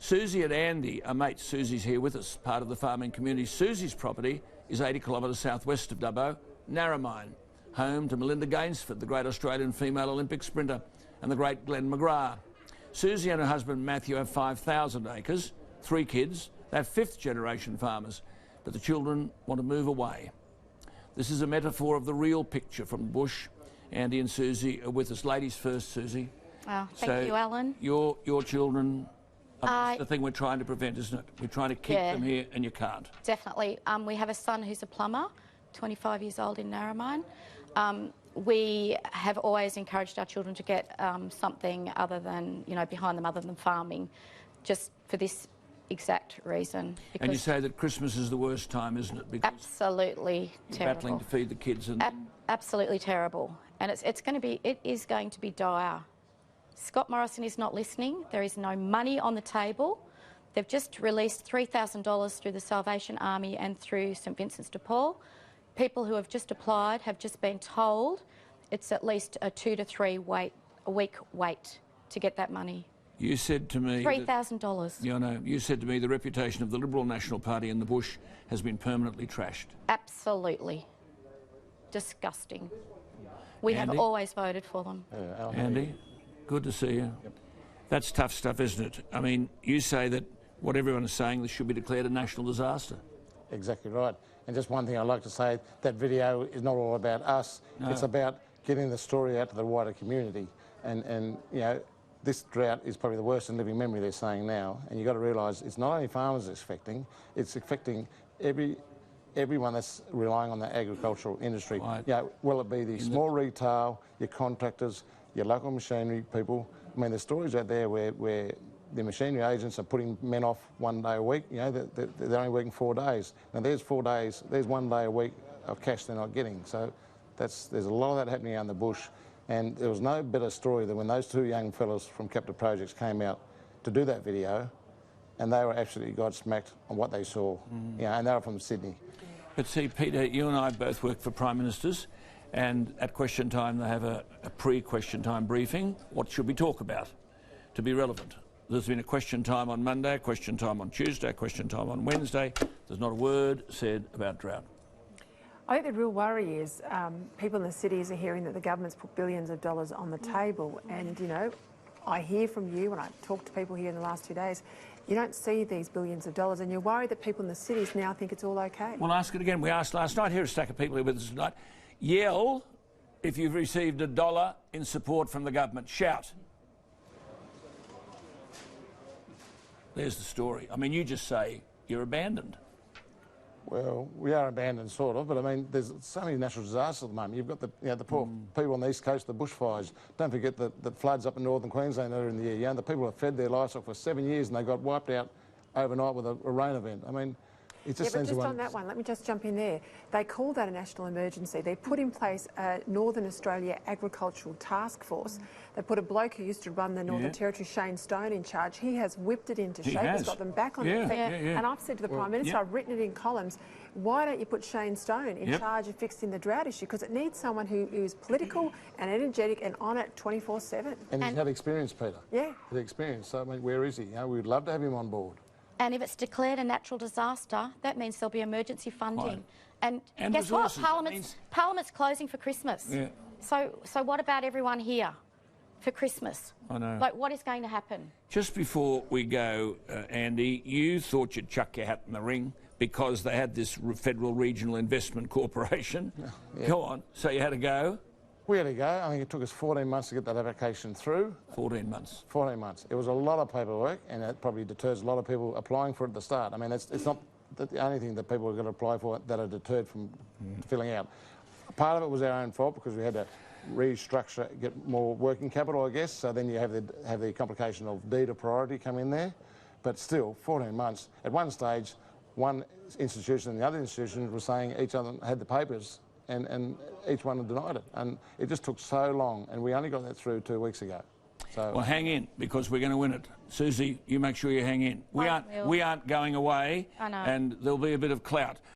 Susie and Andy are mates. Susie's here with us, part of the farming community. Susie's property is 80 kilometres southwest of Dubbo, Narromine, home to Melinda Gainsford, the great Australian female Olympic sprinter, and the great Glenn McGrath. Susie and her husband Matthew have 5,000 acres, 3 kids. They're fifth-generation farmers, but the children want to move away. This is a metaphor of the real picture from the bush. Andy and Susie are with us. Ladies first, Susie. Oh, thank you, Alan. Your children, that's the thing we're trying to prevent, isn't it? We're trying to keep them here, and you can't. Definitely. We have a son who's a plumber, 25 years old in Narromine. We have always encouraged our children to get something other than, behind them other than farming, just for this exact reason. And you say that Christmas is the worst time, isn't it? Because absolutely terrible. Battling to feed the kids. And absolutely terrible. And it is going to be dire. Scott Morrison is not listening. There is no money on the table. They've just released $3,000 through the Salvation Army and through St Vincent's de Paul. People who have just applied have just been told it's at least a 2 to 3 week wait to get that money. You said to me $3,000. Yeah, I know. You said to me the reputation of the Liberal National Party in the bush has been permanently trashed. Absolutely. Disgusting. We have always voted for them. Andy, good to see you. Yep. That's tough stuff, isn't it? I mean, you say that what everyone is saying, this should be declared a national disaster. Exactly right. And just one thing I'd like to say, that video is not all about us. No. It's about getting the story out to the wider community. And this drought is probably the worst in living memory, they're saying now. And you've got to realise it's not only farmers it's affecting everyone that's relying on the agricultural industry. Right. Will it be the small retail, your contractors, your local machinery people? I mean, there's stories out there where the machinery agents are putting men off 1 day a week. They're only working 4 days. Now there's 4 days, there's 1 day a week of cash they're not getting. So there's a lot of that happening out in the bush. And there was no better story than when those 2 young fellas from Captive Projects came out to do that video, and they were absolutely gobsmacked on what they saw. And they were from Sydney. But see, Peter, you and I both work for Prime Ministers, and at question time they have a pre-question time briefing. What should we talk about to be relevant? There's been a question time on Monday, a question time on Tuesday, a question time on Wednesday. There's not a word said about drought. I think the real worry is people in the cities are hearing that the government's put billions of dollars on the table, and I hear from you when I talk to people here in the last 2 days, you don't see these billions of dollars, and you're worried that people in the cities now think it's all okay. Well, ask it again. We asked last night. Here are a stack of people here with us tonight. Yell if you've received $1 in support from the government. Shout. There's the story. I mean, you just say you're abandoned. Well, we are abandoned, sort of, but I mean, there's so many natural disasters at the moment. You've got the poor people on the east coast, the bushfires. Don't forget the floods up in northern Queensland earlier in the year. The people have fed their livestock for 7 years and they got wiped out overnight with a rain event. I mean, it just seems but just on that one, let me just jump in there. They call that a national emergency. They put in place a Northern Australia Agricultural Task Force. They put a bloke who used to run the Northern Territory, Shane Stone, in charge. He has whipped it into shape. He's got them back on their feet. And I've said to the Prime Minister, I've written it in columns, why don't you put Shane Stone in charge of fixing the drought issue? Because it needs someone who's political and energetic and on it 24/7. And he's had experience, Peter. Yeah. He's experience. So, I mean, where is he? We'd love to have him on board. And if it's declared a natural disaster, that means there'll be emergency funding. Right. And guess what? Parliament's closing for Christmas. Yeah. So what about everyone here for Christmas? I know. Like, what is going to happen? Just before we go, Andy, you thought you'd chuck your hat in the ring because they had this Federal Regional Investment Corporation. Go on. So you had to go? We had to go. I think it took us 14 months to get that application through. 14 months. 14 months. It was a lot of paperwork, and it probably deters a lot of people applying for it at the start. I mean, it's not the only thing that people are going to apply for that are deterred from filling out. Part of it was our own fault because we had to restructure, get more working capital, I guess. So then you have the complication of deed of priority come in there. But still, 14 months. At one stage, one institution and the other institution were saying each other had the papers, and each one had denied it. And it just took so long, and we only got that through 2 weeks ago. So, well, hang in, because we're going to win it. Susie, you make sure you hang in. We aren't going away, I know. and there'll be a bit of clout.